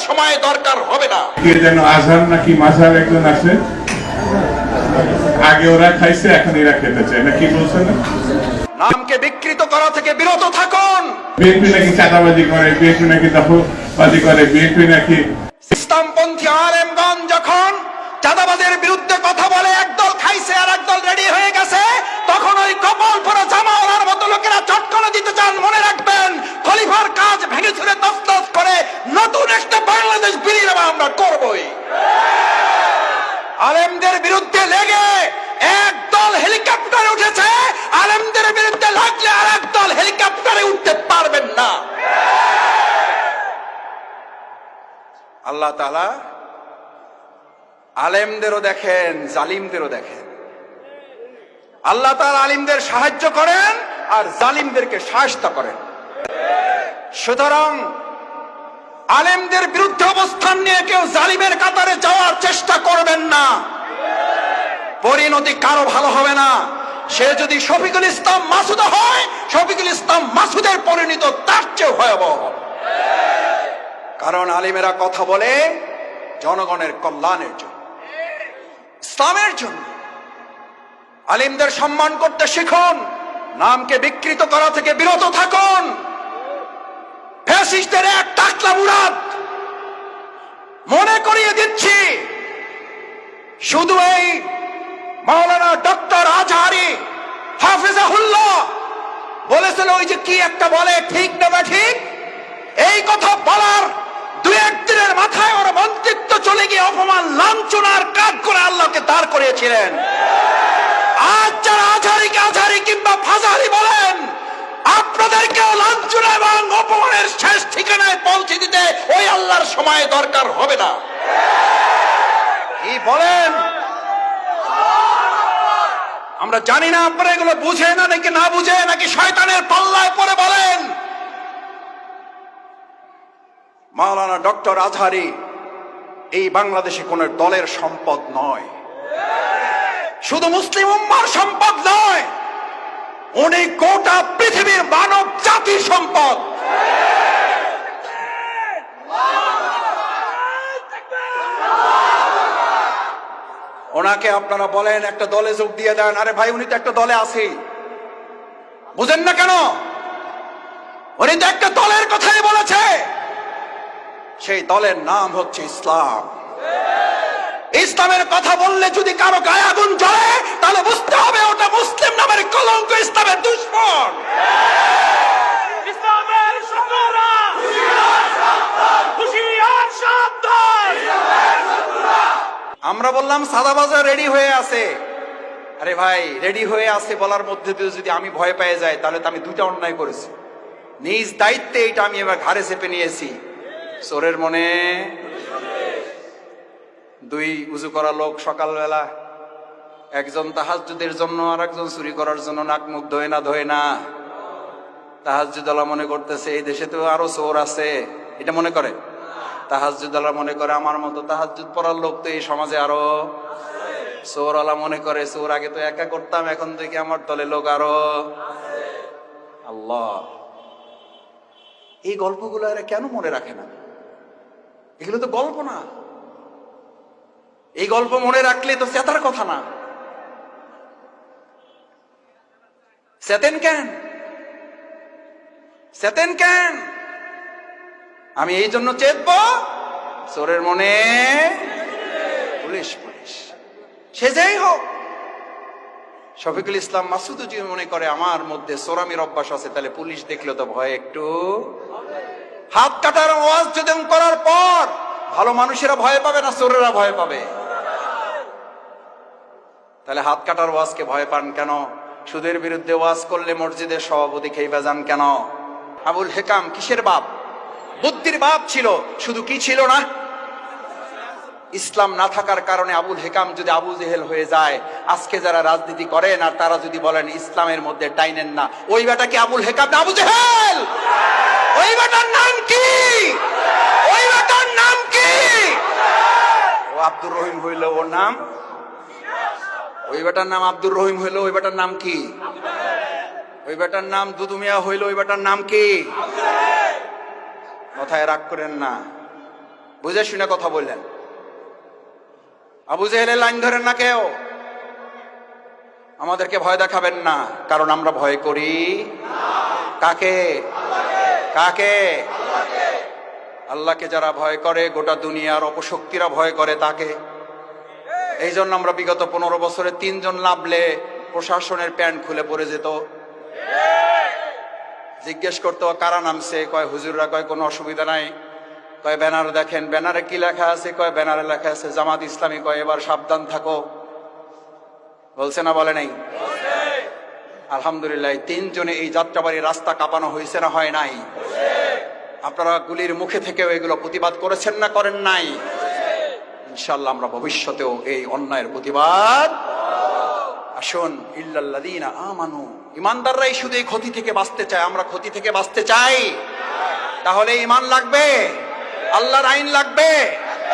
সময় দরকার হবে না। কে যেন আজহার নাকি মাঝার একজন আছে, আগে ওরা খাইছে এখন এরা খেতে চায় না, কি বলছেন? নামকে বিকৃত করা থেকে বিরত থাকুন। বিএনপি নাকি চাঁদাবাজি করে, বিএনপি নাকি দখলবাজি করে, বিএনপি নাকি ইসলামপন্থী আলেমগণ যখন চাঁদাবাজের বিরুদ্ধে কথা বলে, একদল খাইছে আর একদল রেডি হয়ে গেছে, তখন ওই কপাল পরা জামাওয়ালার মতো লোকেরা চটকনা দিতে চান। মনে রাখবেন, খলিফার কাজ ভেঙে ছুড়ে তছনছ করে নতুন একটা বাংলাদেশ বিনির্মাণ আমরা করবই। আলেমদের বিরুদ্ধে লেগে একদল হেলিকপ্টারে উঠেছে, আলেমদের বিরুদ্ধে লাগলে আর একদল হেলিকপ্টারে উঠতে পারবেন না। আল্লাহ তাআলা আলেমদেরও দেখেন, জালিমদেরও দেখেন। আল্লাহ তাআলা আলিমদের সাহায্য করেন আর জালিমদেরকে শায়েস্তা করেন। সুতরাং আলেমদের বিরুদ্ধে অবস্থান নিয়ে কেউ জালিমের কাতারে যাওয়ার চেষ্টা করবেন না, পরিণতি কারো ভালো হবে না। সে যদি শফিকুল ইসলাম মাসুদ হয়, শফিকুল ইসলাম মাসুদের পরিণতি তার চেয়ে ভয়াবহ। কারণ আলিমেরা কথা বলে জনগণের কল্যাণের জন্য, ইসলামের জন্য। আলিমদের সম্মান করতে শিখুন, নামকে বিকৃত করা থেকে বিরত থাকুন। ফ্যাসিস্টদের এক টাকলা মুরাদ মনে করিয়ে দিচ্ছি, শুধু এই মাওলানা ডক্টর আজহারি হাফিজাহুল্লাহ বলেছিল, ওই যে কি একটা বলে, ঠিক না বা ঠিক, এই কথা বলার দুই একদিনের মাথায় ওর মন্ত্রিত্ব চলে গিয়ে অপমান লাঞ্ছনার কাজ করে আল্লাহকে দাঁড় করিয়েছিলেন। আজ যারা আজহারিকে আজহারি কিংবা ফাজারি বলেন, আপনাদেরকে লাঞ্ছনা এবং অপমানের শেষ ঠিকানায় পৌঁছে দিতে ওই আল্লাহর সময় দরকার হবে না। কি বলেন? আমরা জানি না আপনারা এগুলো বুঝে না নাকি না বুঝে, নাকি শয়তানের পাল্লায় পড়ে বলেন। মাওলানা ডক্টর আজহারি এই বাংলাদেশে কোন দলের সম্পদ নয়, শুধু মুসলিম উম্মার সম্পদ নয়, উনি গোটা পৃথিবীর মানব জাতির সম্পদ। ওনাকে আপনারা বলেন একটা দলে যোগ দিয়ে দেন, আরে ভাই উনি তো একটা দলে আছে, বুঝেন না কেন? উনি তো একটা দলের কথাই বলেছে, সেই দলের নাম হচ্ছে ইসলাম। ইসলামের কথা বললে যদি কারো গায়ে আগুন জ্বলে, তাহলে বুঝতে হবে ওটা মুসলিম নামের কলঙ্ক, ইসলামের দুশমন। ইসলামের শত্রুরা হুঁশিয়ার সাবধান। আমরা বললাম সাদাবাজার রেডি হয়ে আছে। আরে ভাই, রেডি হয়ে আছে বলার মধ্যে দিয়ে যদি আমি ভয় পেয়ে যাই, তাহলে তো আমি দুইটা অন্যায় করেছি। নিজ দায়িত্বে এটা আমি এবার ঘাড়ে চেপে নিয়েছি। চোরের মনে দুই উজু করা লোক সকালবেলা, একজন তাহাজ্জুদের জন্য আর একজন চুরি করার জন্য নাক মুখ ধোয়ে না। তাহাজ্জুদওয়ালা মনে করতেছে এই দেশে তো আরো চোর আছে, এটা মনে করে। তাহাজ্জুদওয়ালা মনে করে আমার মতো তাহাজ্জুদ পড়ার লোক তো এই সমাজে আরো। চোরওয়ালা মনে করে চোর আগে তো একা করতাম, এখন থেকে আমার দলে লোক আরো। আল্লাহ, এই গল্পগুলো এরা কেন মনে রাখে না? এগুলো তো গল্প না, এই গল্প মনে রাখলে তো চেতার কথা না। চেতেন কেন? চেতেন কেন? আমি এই জন্য চেতব, চোরের মনে পুলিশ পুলিশ, সে যেই হোক। শফিকুল ইসলাম মাসুদ যদি মনে করে আমার মধ্যে চোরামির অভ্যাস আছে, তাহলে পুলিশ দেখলে তো ভয় একটু। হাত কাটার আওয়াজ যদি করার পর ভালো মানুষেরা ভয় পাবে না চোরেরা ভয় পাবে? তাহলে হাত কাটার ওয়াজকে ভয় পান কেন? সুদের বিরুদ্ধে ওয়াজ করলে মসজিদের সভাপতি খেইবা যান কেন? আবুল হেকাম কিসের বাপ? বুদ্ধির বাপ ছিল, শুধু কি ছিল না? ইসলাম না থাকার কারণে আবুল হেকাম যদি আবু জেহেল হয়ে যায়, আজকে যারা রাজনীতি করেন আর তারা যদি বলেন ইসলামের মধ্যে টাইনেন না, ওই বেটা কি আবুল হেকাম না আবু জেহেল? ওই বেটার নাম কি? ওই বেটার নাম কি? ও আব্দুর রহিম হইল ওর নাম, ওই বেটার নাম আব্দুর রহিম হইল ওই বেটার নাম কি? ওই বেটার নাম দুদু মিয়া হইল ওই বেটার নাম কি? কথায় রাগ করেন না, বুঝে শুনে কথা বললেন। আবু জেহেলের লাইন ধরেন না কেউ, আমাদেরকে ভয় দেখাবেন না, কারণ আমরা ভয় করি কাকে? কাকে? আল্লাহকে যারা ভয় করে, গোটা দুনিয়ার অপশক্তিরা ভয় করে তাকে। এই জন্য আমরা বিগত 15 বছরে 3 জন নামলে প্রশাসনের প্যান্ট খুলে পড়ে যেত। জিজ্ঞেস করতো কারা নামছে, কয় হুজুররা, কয় কোনো অসুবিধা নাই, কয় ব্যানার দেখেন, ব্যানারে কি লেখা আছে, কয় ব্যানারে লেখা আছে জামাত ইসলামী, কয় এবার সাবধান থাকো। বলছে না বলে নাই? আলহামদুলিল্লাহ 3 জনে এই যাত্রাবাড়ি রাস্তা কাঁপানো হয়েছে না হয় নাই? আপনারা গুলির মুখে থেকেও এগুলো প্রতিবাদ করেছেন না করেন নাই? ইনশাআল্লাহ আমরা ভবিষ্যতেও এই অন্যায়ের প্রতিবাদ। আসুন, ইল্লাল্লাযীনা আমানু, ইমানদাররাই শুধু এই ক্ষতি থেকে বাঁচতে চায়। আমরা ক্ষতি থেকে বাঁচতে চাই, তাহলে ঈমান লাগবে, আল্লাহর আইন লাগবে,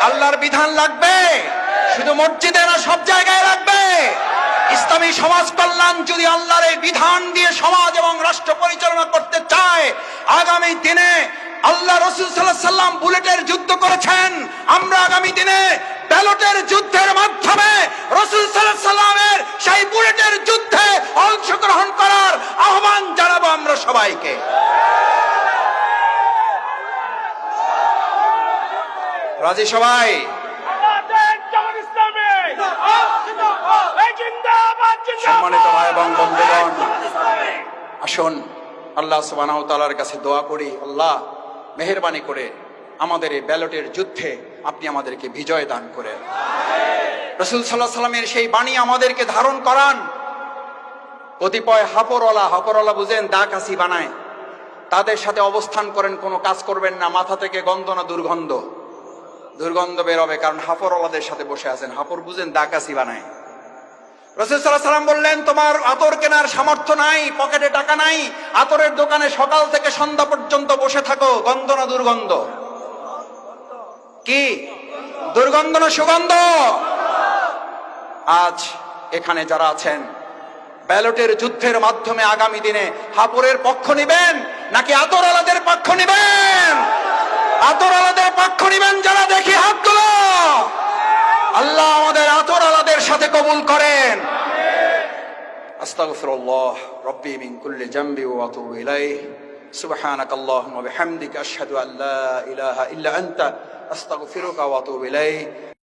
আল্লাহর বিধান লাগবে। শুধু মসজিদে না, সব জায়গায় লাগবে। ইসলামী সমাজ কল্যাণ যদি আল্লাহর এই বিধান দিয়ে সমাজ এবং রাষ্ট্র পরিচালনা করতে চায়, আগামী দিনে আল্লাহ রাসূল সাল্লাল্লাহু আলাইহি সাল্লাম বুলেটের যুদ্ধ করেছেন, আমরা আগামী দিনে ব্যালটের যুদ্ধের মাধ্যমে রাসূল সাল্লাল্লাহু আলাইহি সাল্লামের সেই বুলেটের যুদ্ধে অংশগ্রহণ করার আহ্বান জানাবো আমরা সবাইকে। রাজি সবাই? সম্মানিত ভাই এবং বন্ধুগণ, আসুন আল্লাহ সুবহানাহু ওয়া তাআলার কাছে দোয়া করি, আল্লাহ মেহেরবানি করে আমাদের এই ব্যালটের যুদ্ধে আপনি আমাদেরকে বিজয় দান করেন। রাসূল সাল্লাল্লাহু আলাইহি সাল্লামের সেই বাণী আমাদেরকে ধারণ করান। কতিপয় হাপরওয়ালা বুঝেন, দা কাশি বানায়, তাদের সাথে অবস্থান করেন, কোনো কাজ করবেন না। মাথা থেকে গন্ধ না দুর্গন্ধ বেরোবে, কারণ হাপরওয়ালাদের সাথে বসে আছেন। হাপর বুঝেন, দা কাশি বানায়। রাসূল সাল্লাল্লাহু আলাইহি সাল্লাম বললেন, তোমার আতর কেনার সামর্থ্য নাই, পকেটে টাকা নাই, আতরের দোকানে সকাল থেকে সন্ধ্যা পর্যন্ত বসে থাকো। গন্ধ না দুর্গন্ধ? কি দুর্গন্ধ না সুগন্ধ? আজ এখানে যারা আছেন, ব্যালটের যুদ্ধের মাধ্যমে আগামী দিনে হাপরের পক্ষ নিবেন নাকি আতরওয়ালাদের পক্ষ নিবেন? আতরওয়ালাদের পক্ষ নিবেন যারা, দেখি হাত তুলো। আল্লাহ আমাদের আতরওয়ালাদের সাথে কবুল করেন। আস্তাগফিরুল্লাহ রাব্বি মিন কুল্লি জামবি ওয়া আতুবু ইলাইহি। সুবহানাকাল্লাহুম্মা ওয়া বিহামদিকা আশহাদু আল্লা ইলাহা ইল্লা আনতা আস্তাগফিরুকা ওয়া আতুবু ইলাইহি।